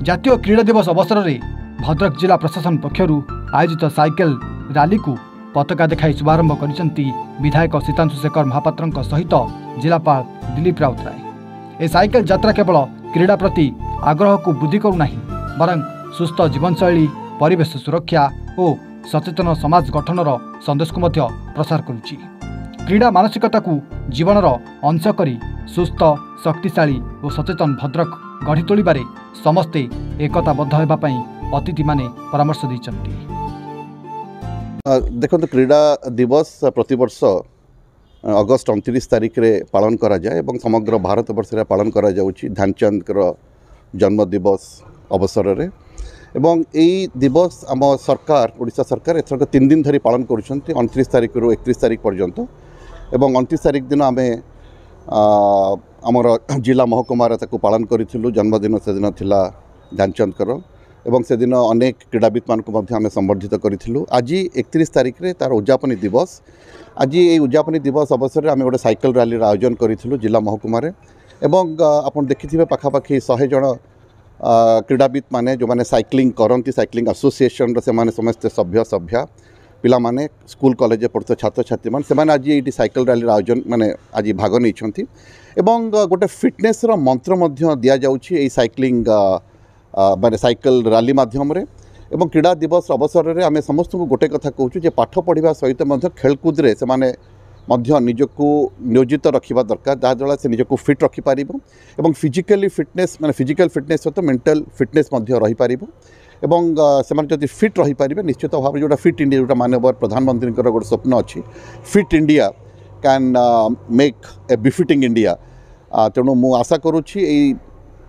जातीय क्रीड़ा दिवस अवसर में भद्रक जिला प्रशासन पक्षर आयोजित साइकेल रैली को पताका देखाई शुभारंभ कर विधायक सीतांशु शेखर महापात्र सहित जिलापाल दिलीप राउतराय। ए साइकेल यात्रा केवल क्रीड़ा प्रति आग्रह को वृद्धि करूना बरं सुस्थ जीवनशैली, परिवेश सुरक्षा और सचेतन समाज गठनर संदेश को प्रसार करुच्ची। क्रीड़ा मानसिकता को जीवनर अंश करी सुस्थ, शक्तिशाली और सचेतन भद्रक गढ़ी तोलिबारे समस्ते एकताबद्ध होगापी अतिथि माने परामर्श दैछन्ति। देखो क्रीड़ा दिवस प्रतिवर्ष अगस्ट 29 तारिख रे पालन करा जाए एवं समग्र भारत वर्ष रे पालन करा जाउची ध्यानचंद जन्म दिवस अवसर रे एवं यही दिवस आम सरकार ओडिशा सरकार एथरक 3 दिन धरी पालन करुछन्ति 29 तारिख रु 31 तारिख पर्यंत। एवं 29 तारिख दिन आमे आमर जिला महकुमार ताकू पालन करिथिलु। जन्मदिन से दिन थिला ध्यानचंद एवं से दिन अनेक क्रीड़ाविद मानक आम संबर्धित करूँ। आज 31 तारिख रे तार उद्यापनी दिवस। आज ये उद्यापनी दिवस अवसर में आम गोटे साइकेल रैली आयोजन करूँ जिला महकुमार एवं आपन देखिथिबे पाखापाखि 100 जन क्रीड़ाविद माने जो माने साइक्लिंग करती साइक्लिंग एसोसिएशन से माने समस्त सभ्य पिला माने स्कूल कॉलेज पढ़ुवा छात्र छात्री मान से माने आज ये साइकेल रैली आयोजन माने आज भाग नहीं एवं गोटे फिटनेस रो मंत्र मध्य दिया जाउछि एई साइक्लिंग माने साइकेल रैली माध्यम रे। एवं क्रीड़ा दिवस अवसर में आम समस्त को गोटे कथा कहूँ जे पाठ पढ़ा सहित खेलकूद रे से माने मध्य निजको नियोजित रखा दरकार जहाँद्वारा से निजको फिट रखिपार एवं फिजिकली फिटनेस माने फिजिकल फिटनेस सहित मेंटल फिटनेस रही पार एवं से जब फिट रही पारे निश्चित भाव जो फिट इंडिया जोटा माननीय प्रधानमंत्री गोटे स्वप्न अच्छी fit India can make a befitting India. तेणु मु आशा करुच्ची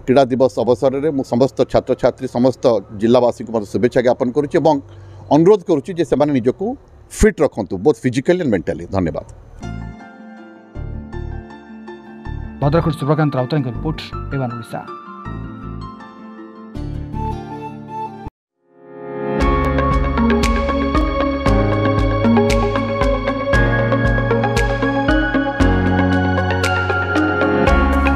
क्रीड़ा दिवस अवसर में मु समस्त छात्र छात्री समस्त जिलावासी को शुभेच्छा ज्ञापन करुच्ची एवं अनुरोध करुच्ची जे सेमाने निजको फिट रखंतु बोथ फिजिकली एंड मेंटली। धन्यवाद। भद्रक सुब्रकांत राउतराय रिपोर्ट, एवान ओडिशा।